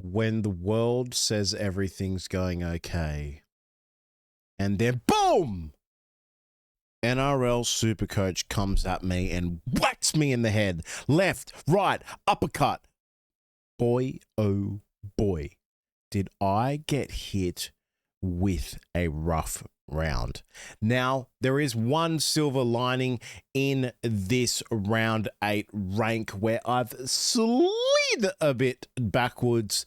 when the world says everything's going okay, and then boom, NRL Supercoach comes at me and whacks me in the head. Left, right, uppercut. Boy, oh boy, did I get hit with a rough round. Now, there is one silver lining in this round 8 rank where I've slid a bit backwards.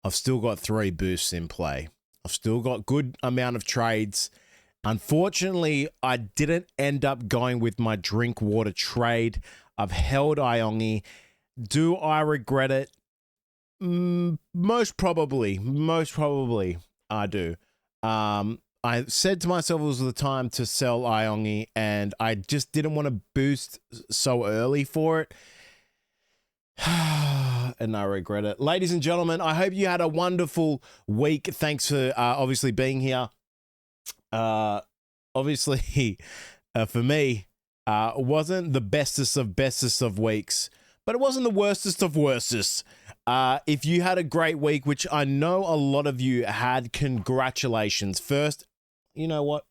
I've still got 3 boosts in play. I've still got good amount of trades. Unfortunately, I didn't end up going with my drink water trade. I've held Iongi. Do I regret it? Most probably I do. I said to myself it was the time to sell Iongi, and I just didn't want to boost so early for it. And I regret it. Ladies and gentlemen, I hope you had a wonderful week. Thanks for obviously being here. Obviously, for me, it wasn't the bestest of weeks, but it wasn't the worstest of worstest. If you had a great week, which I know a lot of you had, congratulations. First, you know what?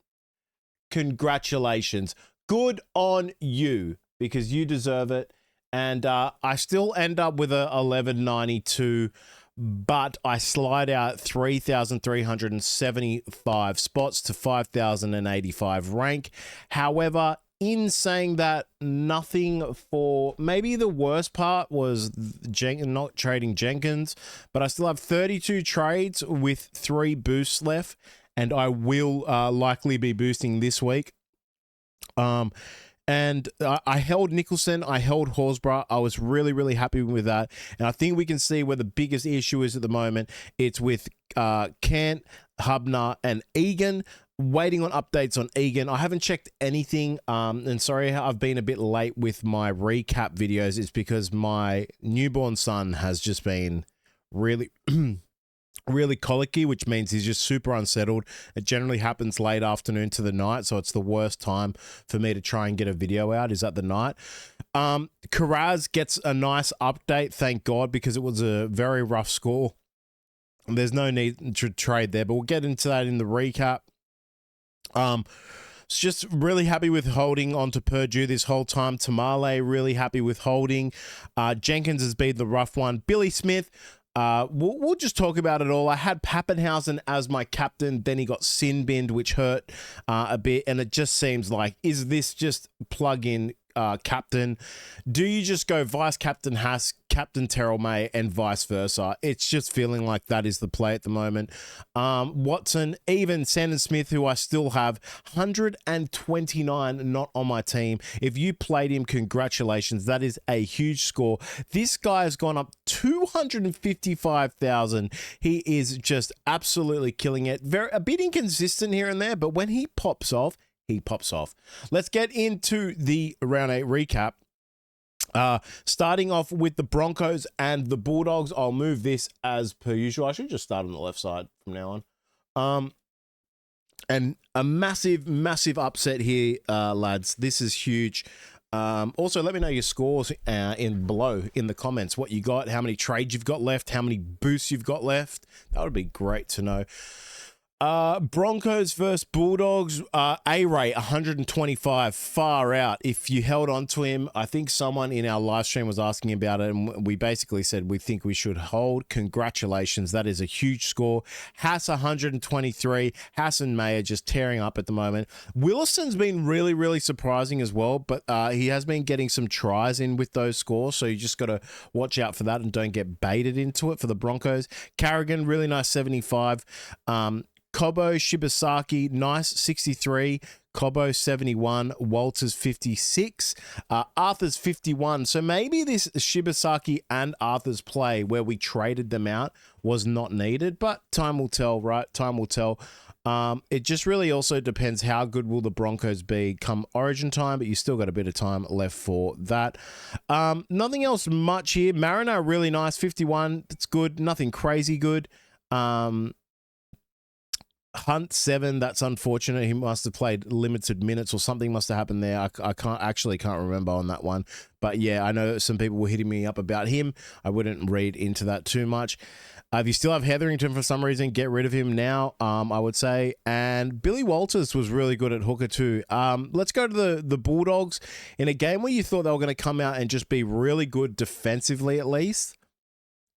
Congratulations. Good on you, because you deserve it. And I still end up with a 1192, but I slide out 3,375 spots to 5,085 rank. However, in saying that, nothing for maybe the worst part was not trading Jenkins, but I still have 32 trades with 3 boosts left, and I will likely be boosting this week. And I held Nicholson, I held Horsburgh. I was really, really happy with that. And I think we can see where the biggest issue is at the moment. It's with Kent, Hubner, and Egan. Waiting on updates on Egan. I haven't checked anything. And sorry, I've been a bit late with my recap videos. It's because my newborn son has just been really... really colicky, which means he's just super unsettled. It generally happens late afternoon to the night, so it's the worst time for me to try and get a video out is at the night. Karaz gets a nice update, thank God, because it was a very rough score. There's no need to trade there, but we'll get into that in the recap. Just really happy with holding on to Purdue this whole time. Tamale, really happy with holding. Jenkins has been the rough one. Billy Smith, we'll just talk about it all. I had Pappenhausen as my captain, then he got sin-binned, which hurt a bit, and it just seems like, is this just plug-in captain? Do you just go vice captain Haas, captain Terrell May, and vice versa? It's just feeling like that is the play at the moment. Watson, even Sandon Smith, who I still have, 129 not on my team. If you played him, congratulations. That is a huge score. This guy has gone up 255,000. He is just absolutely killing it. A bit inconsistent here and there, but when he pops off, he pops off. Let's get into the round 8 recap. Starting off with the Broncos and the Bulldogs. I'll move this as per usual. I should just start on the left side from now on. And a massive, massive upset here, lads. This is huge. Also, let me know your scores below in the comments. What you got, how many trades you've got left, how many boosts you've got left. That would be great to know. Broncos versus Bulldogs. A-Ray, 125, far out. If you held on to him, I think someone in our live stream was asking about it, and we basically said we think we should hold. Congratulations. That is a huge score. Haas, 123. Haas and May are just tearing up at the moment. Willison's been really, really surprising as well, but he has been getting some tries in with those scores, so you just got to watch out for that and don't get baited into it for the Broncos. Carrigan, really nice, 75. Cobo, Shibasaki, nice, 63. Cobo, 71. Walters, 56. Arthur's 51. So maybe this Shibasaki and Arthur's play where we traded them out was not needed, but time will tell, right? Time will tell. It just really also depends how good will the Broncos be come Origin time, but you still got a bit of time left for that. Nothing else much here. Mariner, really nice, 51. It's good. Nothing crazy good. Hunt 7, that's unfortunate. He must have played limited minutes or something must have happened there. I can't remember on that one. But yeah, I know some people were hitting me up about him. I wouldn't read into that too much. If you still have Hetherington for some reason, get rid of him now, I would say. And Billy Walters was really good at hooker too. Let's go to the Bulldogs. In a game where you thought they were going to come out and just be really good defensively at least,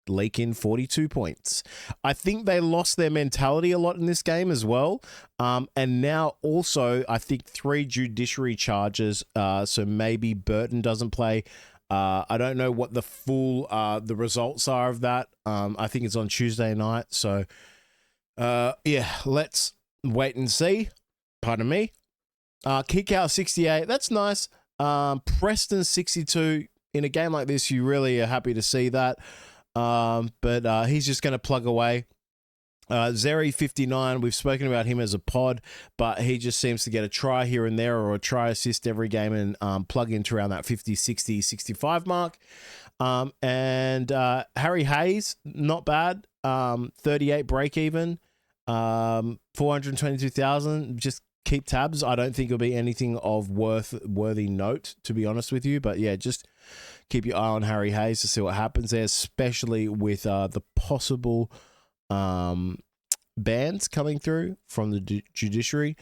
leak in 42 points. I think they lost their mentality a lot in this game as well. And now also, I think 3 judiciary charges. So maybe Burton doesn't play. I don't know what the full the results are of that. I think it's on Tuesday night. So yeah, let's wait and see. Pardon me. Kick out 68. That's nice. Preston 62. In a game like this, you really are happy to see that. But he's just going to plug away. Zeri 59, we've spoken about him as a pod, but he just seems to get a try here and there or a try assist every game and plug into around that 50, 60, 65 mark. And Harry Hayes, not bad. 38 break even. 422,000. Just keep tabs. I don't think it'll be anything of worthy note, to be honest with you. But yeah, just keep your eye on Harry Hayes to see what happens there, especially with the possible bans coming through from the judiciary.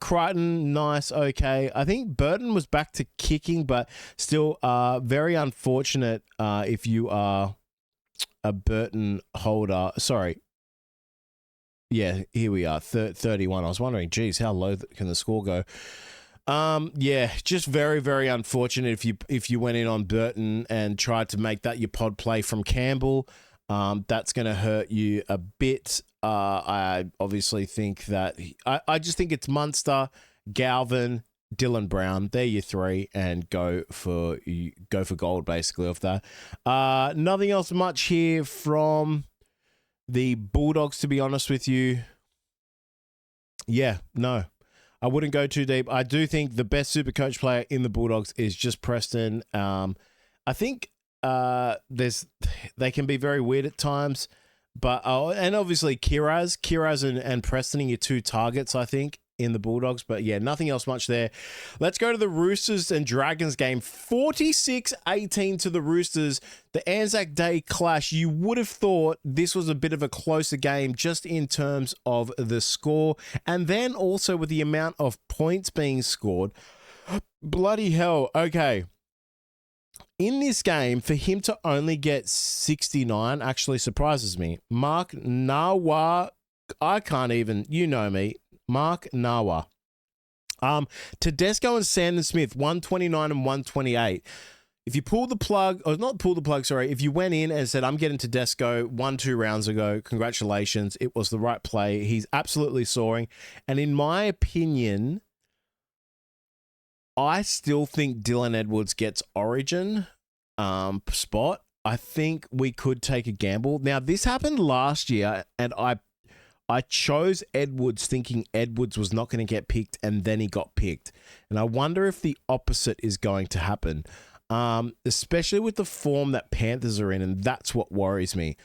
Crichton, nice, okay. I think Burton was back to kicking, but still very unfortunate if you are a Burton holder. Sorry. Yeah, here we are, 31. I was wondering, geez, how low can the score go? Yeah, just very, very unfortunate if you went in on Burton and tried to make that your pod play from Campbell. That's going to hurt you a bit. I obviously think that I just think it's Munster, Galvin, Dylan Brown. They're your 3, and go for gold basically off that. Nothing else much here from the Bulldogs, to be honest with you. Yeah, no. I wouldn't go too deep. I do think the best Supercoach player in the Bulldogs is just Preston. I think they can be very weird at times, but and obviously Kiraz and Preston are your 2 targets, I think, in the Bulldogs. But yeah, nothing else much there. Let's go to the Roosters and Dragons game. 46-18 to the Roosters. The Anzac Day clash. You would have thought this was a bit of a closer game just in terms of the score, and then also with the amount of points being scored. Bloody hell. Okay. In this game, for him to only get 69 actually surprises me. Mark Nawa, I can't even, you know me, Mark Nawa. Tedesco and Sandon Smith, 129 and 128. If you pull the plug, or not pull the plug, sorry, if you went in and said, I'm getting Tedesco 1-2 rounds ago, congratulations, it was the right play. He's absolutely soaring. And in my opinion, I still think Dylan Edwards gets Origin spot. I think we could take a gamble. Now, this happened last year, and I chose Edwards thinking Edwards was not going to get picked, and then he got picked. And I wonder if the opposite is going to happen, especially with the form that Panthers are in, and that's what worries me.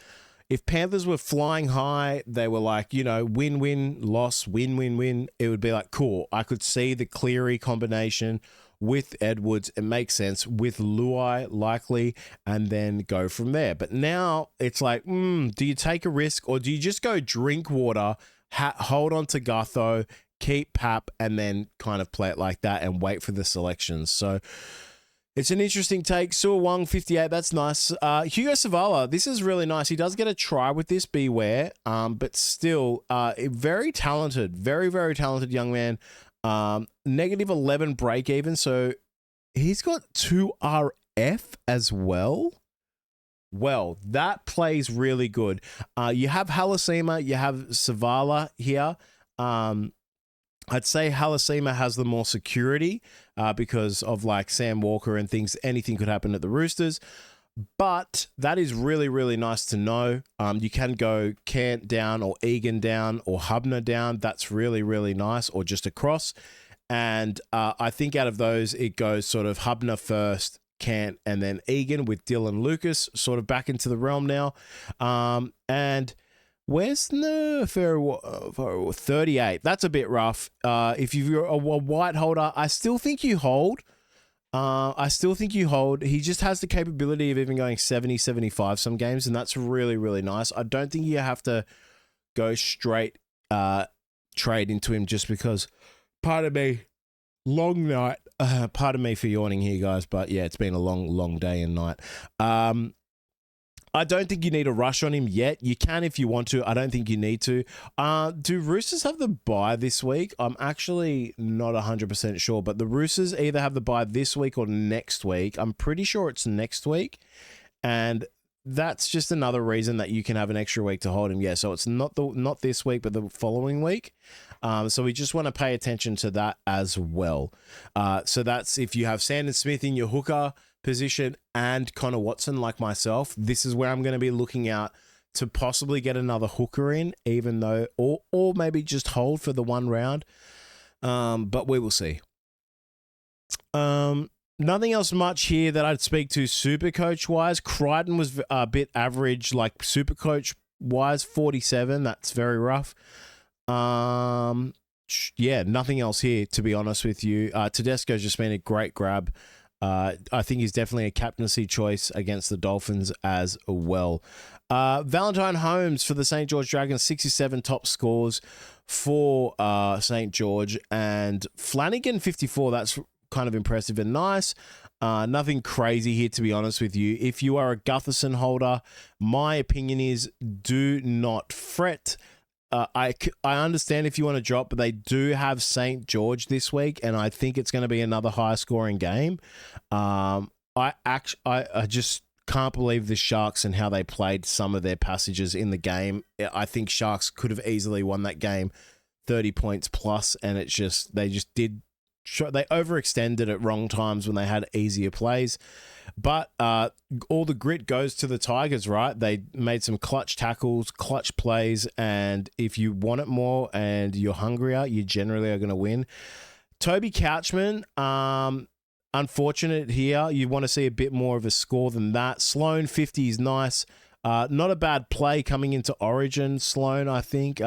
If Panthers were flying high, they were like, win-win, loss, win-win-win, it would be like, cool. I could see the Cleary combination with Edwards. It makes sense. With Luai, likely, and then go from there. But now it's like, do you take a risk, or do you just go drink water, hold on to Gutho, keep Pap, and then kind of play it like that and wait for the selections? So it's an interesting take. Suo Wang, 58. That's nice. Hugo Savala, this is really nice. He does get a try with this, beware. But still, very talented. Very, very talented young man. Negative 11 break even. So he's got 2 RF as well. Well, that plays really good. You have Halasima, you have Savala here. I'd say Halasima has the more security because of like Sam Walker and things. Anything could happen at the Roosters. But that is really, really nice to know. You can go Kant down or Egan down or Hubner down. That's really, really nice, or just across. And I think out of those, it goes sort of Hubner first, Kant, and then Egan with Dylan Lucas sort of back into the realm now. And Where's the 38? That's a bit rough. If you're a white holder, I still think you hold. He just has the capability of even going 70, 75 some games, and that's really, really nice. I don't think you have to go straight trade into him just because, pardon me, long night. Pardon me for yawning here, guys, but yeah, it's been a long, long day and night. I don't think you need a rush on him yet. You can if you want to. I don't think you need to. Do Roosters have the bye this week? I'm actually not 100% sure, but the Roosters either have the bye this week or next week. I'm pretty sure it's next week, and that's just another reason that you can have an extra week to hold him. Yeah, so it's not this week, but the following week. So we just want to pay attention to that as well. So that's if you have Sandon Smith in your hooker position and Connor Watson like myself, this is where I'm going to be looking out to possibly get another hooker in, even though, or maybe just hold for the one round. But we will see. Nothing else much here that I'd speak to Supercoach wise. Crichton was a bit average, like Supercoach wise, 47. That's very rough. Yeah, nothing else here, to be honest with you. Tedesco's just been a great grab. I think he's definitely a captaincy choice against the Dolphins as well. Valentine Holmes for the St. George Dragons, 67 top scores for St. George. And Flanagan, 54. That's kind of impressive and nice. Nothing crazy here, to be honest with you. If you are a Gutherson holder, my opinion is do not fret. I understand if you want to drop, but they do have St. George this week, and I think it's going to be another high-scoring game. I just can't believe the Sharks and how they played some of their passages in the game. I think Sharks could have easily won that game 30 points plus, and they overextended at wrong times when they had easier plays. But all the grit goes to the Tigers, right? They made some clutch tackles, clutch plays, and if you want it more and you're hungrier, you generally are going to win. Toby Couchman, unfortunate here. You want to see a bit more of a score than that. Sloan, 50 is nice. Not a bad play coming into Origin. Sloan, I think,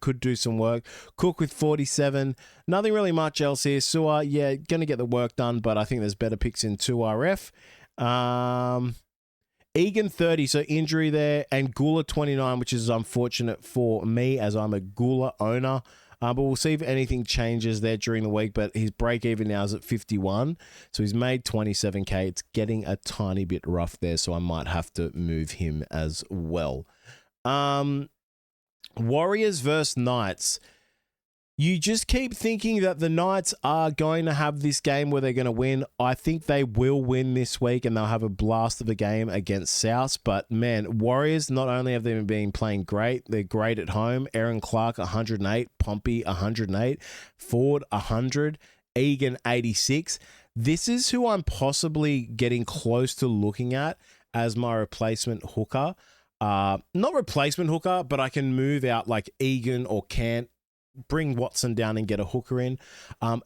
could do some work. Cook with 47. Nothing really much else here. Sewer, yeah, going to get the work done, but I think there's better picks in 2RF. Egan, 30, so injury there. And Gula, 29, which is unfortunate for me as I'm a Gula owner. But we'll see if anything changes there during the week. But his break even now is at 51. So he's made 27K. It's getting a tiny bit rough there. So I might have to move him as well. Warriors versus Knights. You just keep thinking that the Knights are going to have this game where they're going to win. I think they will win this week and they'll have a blast of a game against South. But man, Warriors, not only have they been playing great, they're great at home. Aaron Clark, 108. Pompey, 108. Ford, 100. Egan, 86. This is who I'm possibly getting close to looking at as my replacement hooker. Not replacement hooker, but I can move out like Egan or Kant, bring Watson down and get a hooker in,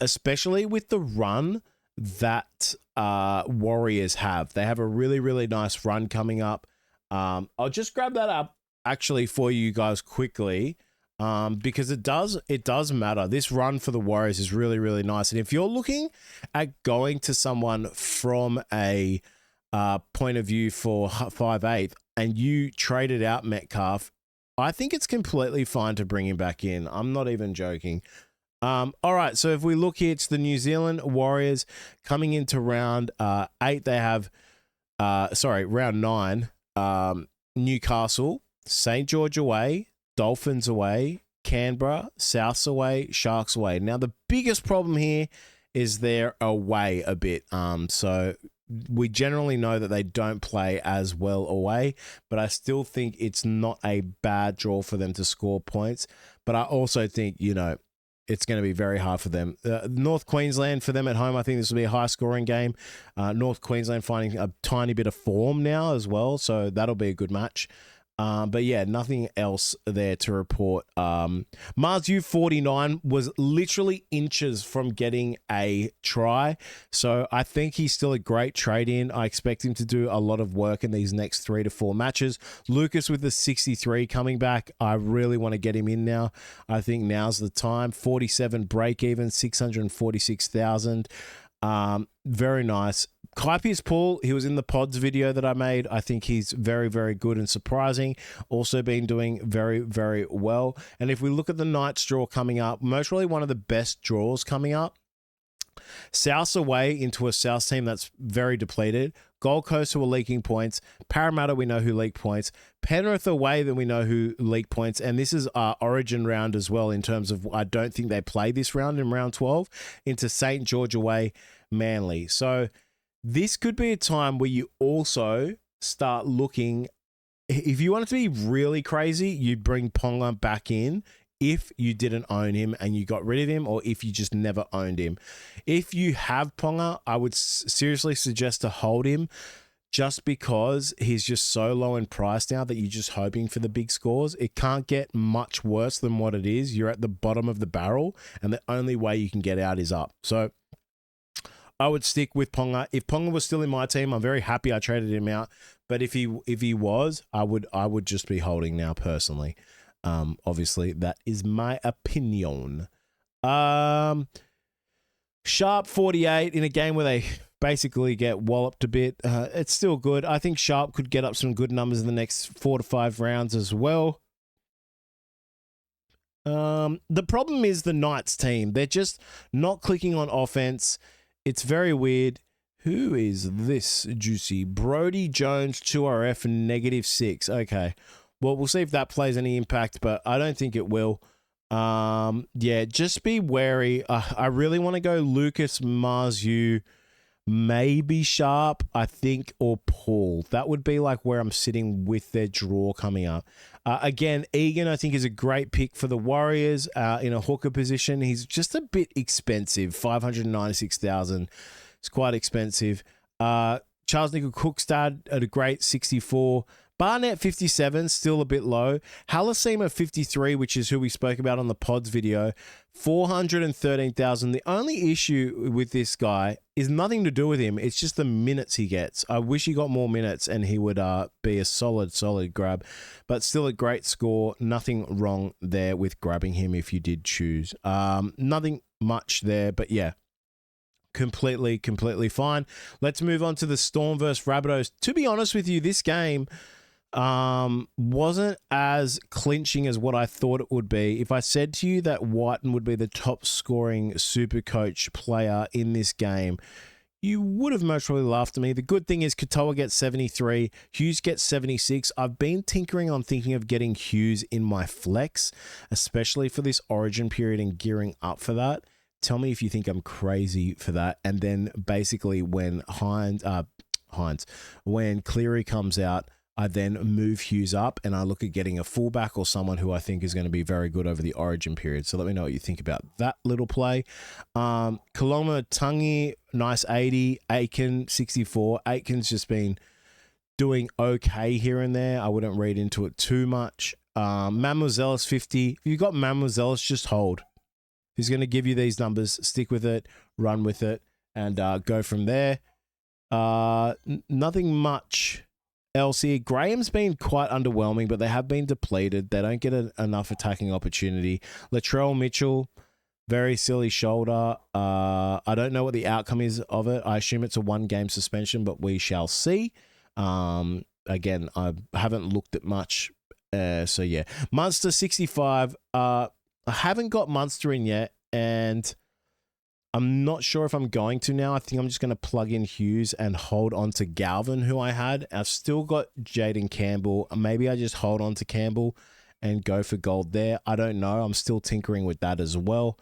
especially with the run that Warriors have. They have a really, really nice run coming up. I'll just grab that up actually for you guys quickly because it does matter. This run for the Warriors is really, really nice. And if you're looking at going to someone from a point of view for 5/8 and you traded out Metcalf, I think it's completely fine to bring him back in. I'm not even joking. All right, so if we look here, it's the New Zealand Warriors coming into round 8. They have, round 9. Newcastle, St. George away, Dolphins away, Canberra, Souths away, Sharks away. Now, the biggest problem here is they're away a bit. So we generally know that they don't play as well away, but I still think it's not a bad draw for them to score points. But I also think, it's going to be very hard for them. North Queensland for them at home, I think this will be a high-scoring game. North Queensland finding a tiny bit of form now as well, so that'll be a good match. But yeah, nothing else there to report. Mars U49 was literally inches from getting a try. So I think he's still a great trade in. I expect him to do a lot of work in these next 3 to 4 matches. Lucas with the 63 coming back. I really want to get him in now. I think now's the time. 47 break even, 646,000. Very nice. Kaipius Paul, he was in the pods video that I made. I think he's very, very good and surprising. Also been doing very, very well. And if we look at the Knights draw coming up, most probably one of the best draws coming up. South away into a South team that's very depleted. Gold Coast, who are leaking points. Parramatta, we know who leak points. Penrith away, then we know who leak points. And this is our Origin round as well in terms of I don't think they play this round in round 12. Into St. George away, Manly. So this could be a time where you also start looking. If you want it to be really crazy, you'd bring Ponga back in if you didn't own him and you got rid of him, or if you just never owned him. If you have Ponga, I would seriously suggest to hold him just because he's just so low in price now that you're just hoping for the big scores. It can't get much worse than what it is. You're at the bottom of the barrel and the only way you can get out is up. So I would stick with Ponga. If Ponga was still in my team, I'm very happy I traded him out. But if he was, I would just be holding now personally. Obviously, that is my opinion. Sharp 48 in a game where they basically get walloped a bit. It's still good. I think Sharp could get up some good numbers in the next 4 to 5 rounds as well. The problem is the Knights team. They're just not clicking on offense. It's very weird. Who is this juicy? Brody Jones, 2RF, -6. Okay. Well, we'll see if that plays any impact, but I don't think it will. Yeah, just be wary. I really want to go Lucas, Marzu, maybe Sharp, I think, or Paul. That would be like where I'm sitting with their draw coming up. Again, Egan, I think, is a great pick for the Warriors in a hooker position. He's just a bit expensive, 596,000. It's quite expensive. Charles Nickel Cookstad at a great 64. Barnett 57, still a bit low. Halasima 53, which is who we spoke about on the pods video, 413,000. The only issue with this guy is nothing to do with him. It's just the minutes he gets. I wish he got more minutes and he would be a solid grab, but still a great score. Nothing wrong there with grabbing him if you did choose. Nothing much there, but yeah. Completely fine. Let's move on to the Storm versus Rabbitohs. To be honest with you, this game wasn't as clinching as what I thought it would be. If I said to you that Whiten would be the top scoring Supercoach player in this game, you would have most probably laughed at me. The good thing is Katoa gets 73, Hughes gets 76. I've been tinkering on thinking of getting Hughes in my flex, especially for this Origin period and gearing up for that. Tell me if you think I'm crazy for that. And then basically when when Cleary comes out, I then move Hughes up and I look at getting a fullback or someone who I think is going to be very good over the Origin period. So let me know what you think about that little play. Kaloma Tungi, nice 80. Aiken, 64. Aiken's just been doing okay here and there. I wouldn't read into it too much. Mamuzelis, 50. If you've got Mamuzelis, just hold. He's going to give you these numbers. Stick with it, run with it, and go from there. Nothing much else here. Graham's been quite underwhelming, but they have been depleted. They don't get enough attacking opportunity. Latrell Mitchell, very silly shoulder. I don't know what the outcome is of it. I assume it's a 1-game suspension, but we shall see. Again, I haven't looked at much. So yeah, Munster 65. I haven't got Munster in yet, and I'm not sure if I'm going to now. I think I'm just going to plug in Hughes and hold on to Galvin, who I had. I've still got Jaden Campbell. Maybe I just hold on to Campbell and go for gold there. I don't know. I'm still tinkering with that as well.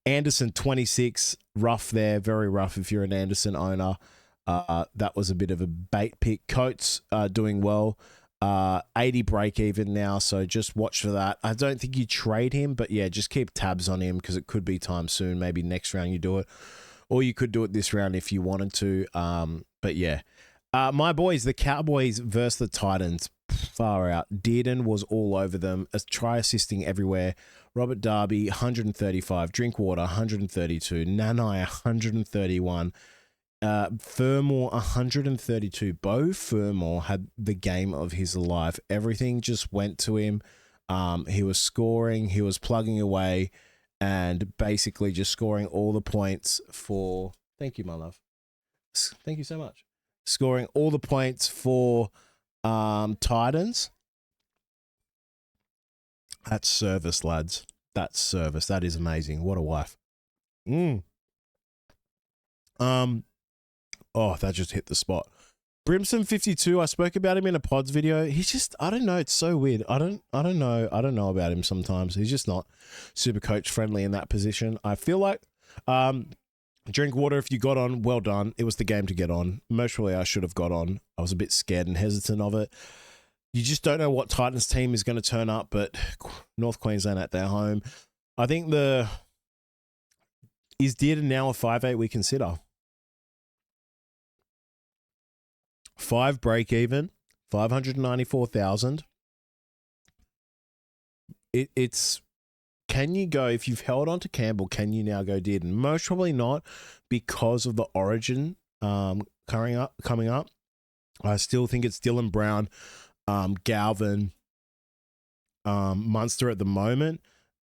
Anderson, 26. Rough there. Very rough if you're an Anderson owner. That was a bit of a bait pick. Coates doing well. 80 break even now, so just watch for that. I don't think you trade him, but yeah, just keep tabs on him because it could be time soon. Maybe next round you do it, or you could do it this round if you wanted to. But yeah, My boys, the Cowboys versus the Titans. Far out. Dearden was all over them, try assisting everywhere. Robert Darby, 135. Drinkwater, 132. Nanai, 131. Fermor, 132. Bo Fermor had the game of his life. Everything just went to him. He was scoring. He was plugging away and basically just scoring all the points for... Thank you, my love. Thank you so much. Scoring all the points for Titans. That's service, lads. That's service. That is amazing. What a wife. Oh, that just hit the spot. Brimson 52. I spoke about him in a pods video. He's just, I don't know. It's so weird. I don't know about him sometimes. He's just not super coach friendly in that position. I feel like, drink water if you got on. Well done. It was the game to get on. Most probably I should have got on. I was a bit scared and hesitant of it. You just don't know what Titans team is going to turn up, but North Queensland at their home. I think is Dearden now a 5'8" we consider? 5 break even, 594,000. It's, can you go, if you've held on to Campbell, can you now go Dearden? Most probably not, because of the origin coming up. I still think it's Dylan Brown, Galvin, Munster at the moment,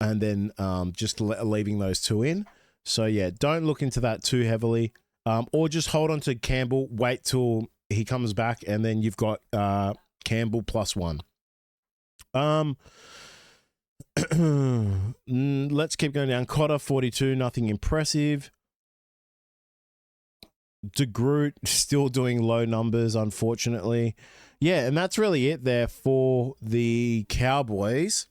and then just leaving those two in. So yeah, don't look into that too heavily, or just hold on to Campbell, wait till he comes back, and then you've got Campbell +1. Let's keep going down. Cotter 42, nothing impressive. De Groot still doing low numbers, unfortunately. Yeah, and that's really it there for the Cowboys.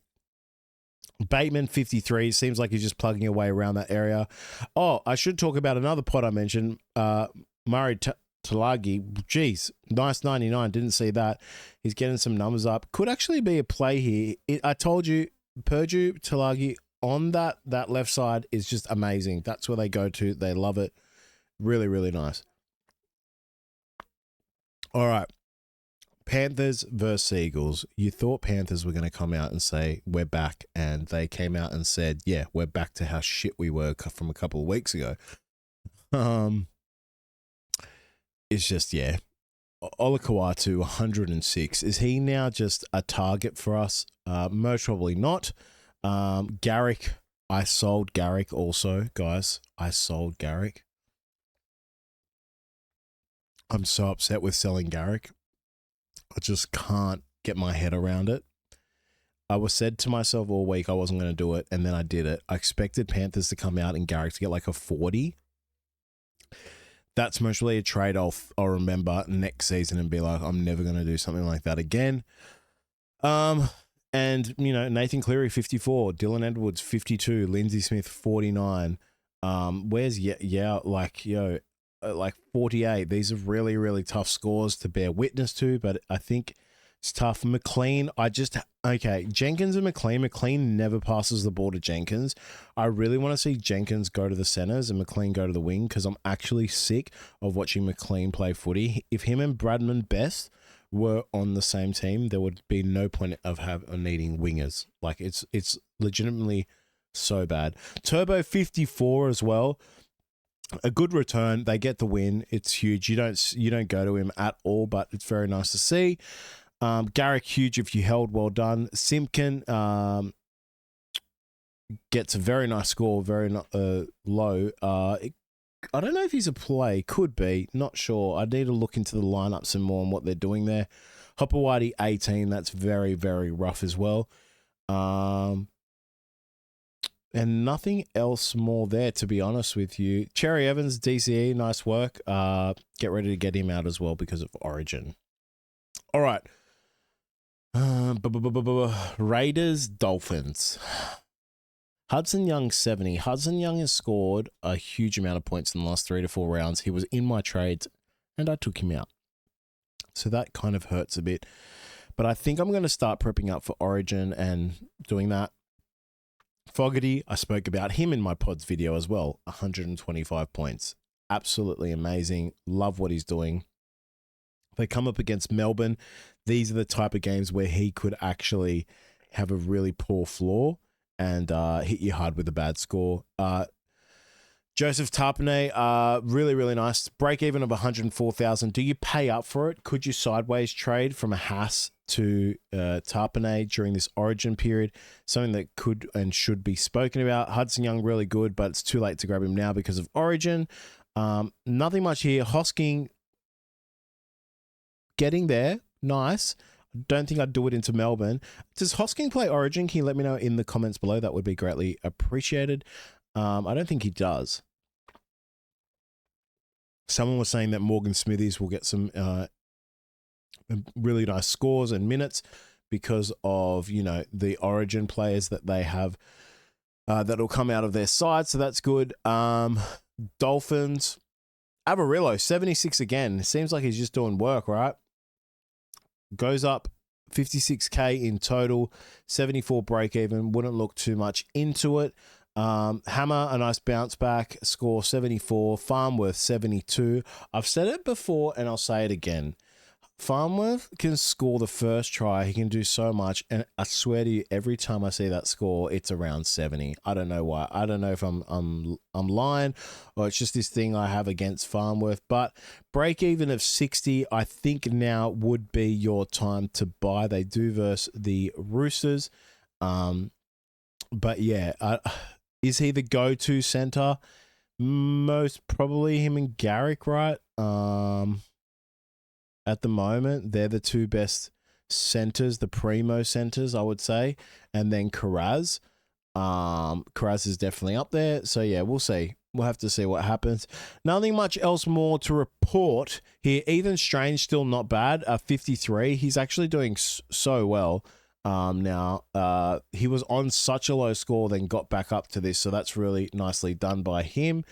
Bateman 53, seems like he's just plugging away around that area. Oh, I should talk about another pod I mentioned. Murray Talagi, geez, nice 99. Didn't see that. He's getting some numbers up. Could actually be a play here. I told you, Purdue Talagi on that left side is just amazing. That's where they go to. They love it. Really, really nice. All right. Panthers versus Eagles. You thought Panthers were going to come out and say, we're back. And they came out and said, yeah, we're back to how shit we were from a couple of weeks ago. It's just, yeah. Olakau'atu, 106. Is he now just a target for us? Most probably not. Garrick, I sold Garrick also, guys. I sold Garrick. I'm so upset with selling Garrick. I just can't get my head around it. I was said to myself all week I wasn't going to do it, and then I did it. I expected Panthers to come out and Garrick to get like a 40. That's mostly a trade I'll remember next season and be like, I'm never going to do something like that again. And, you know, Nathan Cleary, 54. Dylan Edwards, 52. Lindsay Smith, 49. Where's, like 48. These are really, really tough scores to bear witness to, but I think it's tough. McLean, Jenkins and McLean. McLean never passes the ball to Jenkins. I really want to see Jenkins go to the centers and McLean go to the wing, because I'm actually sick of watching McLean play footy. If him and Bradman Best were on the same team, there would be no point of needing wingers. Like, it's legitimately so bad. Turbo 54 as well. A good return. They get the win. It's huge. You don't go to him at all, but it's very nice to see. Garrick, huge if you held. Well done. Simpkin gets a very nice score, very low. I don't know if he's a play. Could be. Not sure. I need to look into the lineup some more and what they're doing there. Hopewadi, 18. That's very, very rough as well. And nothing else more there, to be honest with you. Cherry Evans, DCE, nice work. Get ready to get him out as well because of Origin. All right. Raiders, Dolphins. Hudson Young, 70. Hudson Young has scored a huge amount of points in the last 3 to 4 rounds. He was in my trades, and I took him out. So that kind of hurts a bit. But I think I'm going to start prepping up for Origin and doing that. Fogarty, I spoke about him in my pods video as well. 125 points. Absolutely amazing. Love what he's doing. They come up against Melbourne. These are the type of games where he could actually have a really poor floor and hit you hard with a bad score. Joseph Tarpanay, really, really nice. Break even of 104,000. Do you pay up for it? Could you sideways trade from a Haas to Tarpanay during this Origin period? Something that could and should be spoken about. Hudson Young, really good, but it's too late to grab him now because of Origin. Nothing much here. Hosking, getting there. Nice. I don't think I'd do it into Melbourne. Does Hosking play Origin? Can you let me know in the comments below? That would be greatly appreciated. I don't think he does. Someone was saying that Morgan Smithies will get some really nice scores and minutes because of, the Origin players that they have that'll come out of their side. So that's good. Dolphins, Avarillo, 76 again. Seems like he's just doing work, right? Goes up 56K in total, 74 break even. Wouldn't look too much into it. Hammer, a nice bounce back, score 74. Farmworth, 72. I've said it before and I'll say it again. Farmworth can score the first try. He can do so much. And I swear to you, every time I see that score, it's around 70. I don't know why. I don't know if I'm lying or it's just this thing I have against Farmworth. But break even of 60, I think now would be your time to buy. They do versus the Roosters. But yeah, is he the go-to center? Most probably him and Garrick, right? At the moment, they're the two best centers, the primo centers, I would say. And then Karaz. Karaz is definitely up there. So yeah, we'll see. We'll have to see what happens. Nothing much else more to report here. Ethan Strange still not bad. 53. He's actually doing so well. Now, he was on such a low score, then got back up to this. So that's really nicely done by him.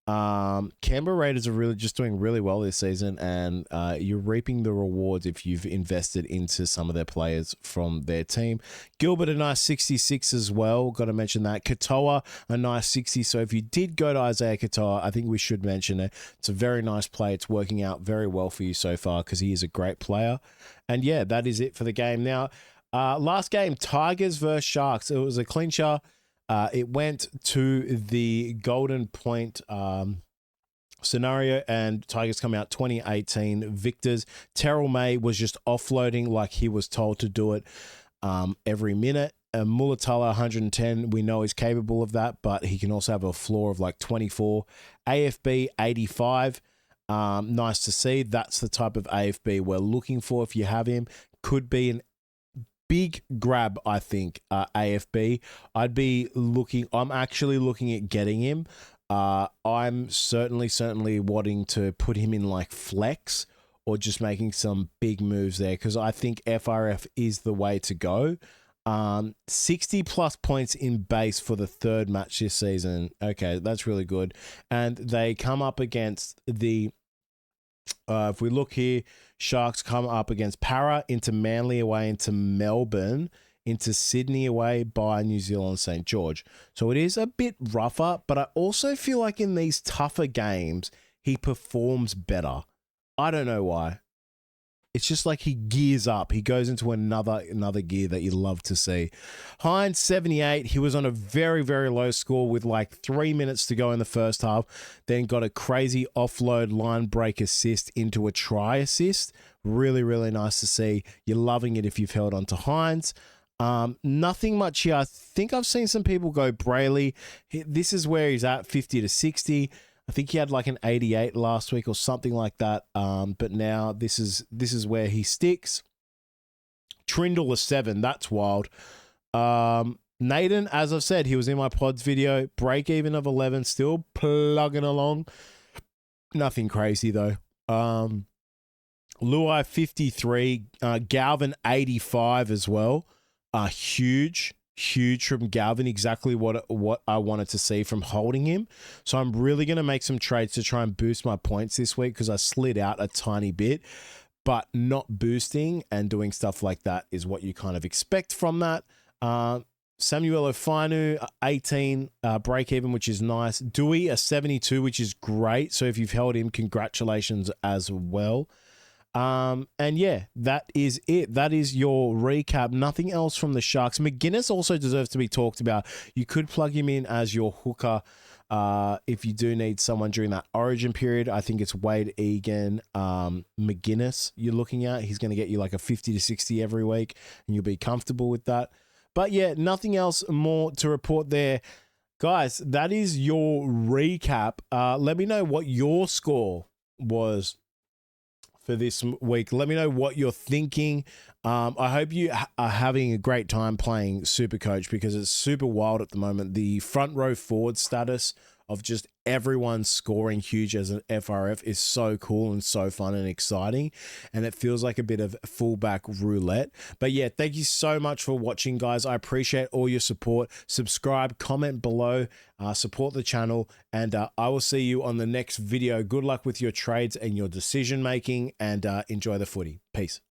Canberra Raiders are really just doing really well this season, and you're reaping the rewards if you've invested into some of their players from their team. Gilbert, a nice 66 as well. Got to mention that. Katoa, a nice 60. So if you did go to Isaiah Katoa, I think we should mention it. It's a very nice play. It's working out very well for you so far because he is a great player. And yeah, that is it for the game. Now, last game, Tigers versus Sharks. It was a clincher. It went to the Golden Point scenario, and Tigers come out 2018 victors. Terrell May was just offloading like he was told to do it every minute. Mulatala, 110, we know he's capable of that, but he can also have a floor of like 24. AFB, 85. Nice to see. That's the type of AFB we're looking for if you have him. Could be an big grab, I think, AFB. I'm actually looking at getting him. I'm certainly wanting to put him in like flex or just making some big moves there because I think FRF is the way to go. 60 plus points in base for the third match this season. Okay, that's really good. And they come up against the if we look here, Sharks come up against Para, into Manly away, into Melbourne, into Sydney away, by New Zealand, St. George. So it is a bit rougher, but I also feel like in these tougher games, he performs better. I don't know why. It's just like he gears up. He goes into another gear that you love to see. Hines, 78. He was on a very, very low score with like 3 minutes to go in the first half. Then got a crazy offload line break assist into a try assist. Really, really nice to see. You're loving it if you've held on to Hines. Nothing much here. I think I've seen some people go Brayley. This is where he's at, 50 to 60. I think he had like an 88 last week or something like that. But now this is where he sticks. Trindle a 7. That's wild. Naden, as I've said, he was in my pods video. Break even of 11. Still plugging along. Nothing crazy though. Luai 53. Galvin 85 as well. Huge from Galvin, exactly what I wanted to see from holding him. So I'm really going to make some trades to try and boost my points this week because I slid out a tiny bit, but not boosting and doing stuff like that is what you kind of expect from that. Samuel Ofinu, 18 break even, which is nice. Dewey, a 72, which is great. So if you've held him, congratulations as well. And yeah, that is it. That is your recap. Nothing else from the Sharks. McGuinness also deserves to be talked about. You could plug him in as your hooker if you do need someone during that origin period. I think it's Wade Egan, McGuinness you're looking at. He's going to get you like a 50 to 60 every week, and you'll be comfortable with that. But yeah, nothing else more to report there. Guys, that is your recap. Let me know what your score was for this week. Let me know what you're thinking. I hope you are having a great time playing Supercoach, because it's super wild at the moment. The front row forward status of just everyone scoring huge as an FRF is so cool and so fun and exciting, and it feels like a bit of fullback roulette. But yeah, thank you so much for watching, guys. I appreciate all your support. Subscribe, comment below, support the channel, and I will see you on the next video. Good luck with your trades and your decision making, and enjoy the footy. Peace.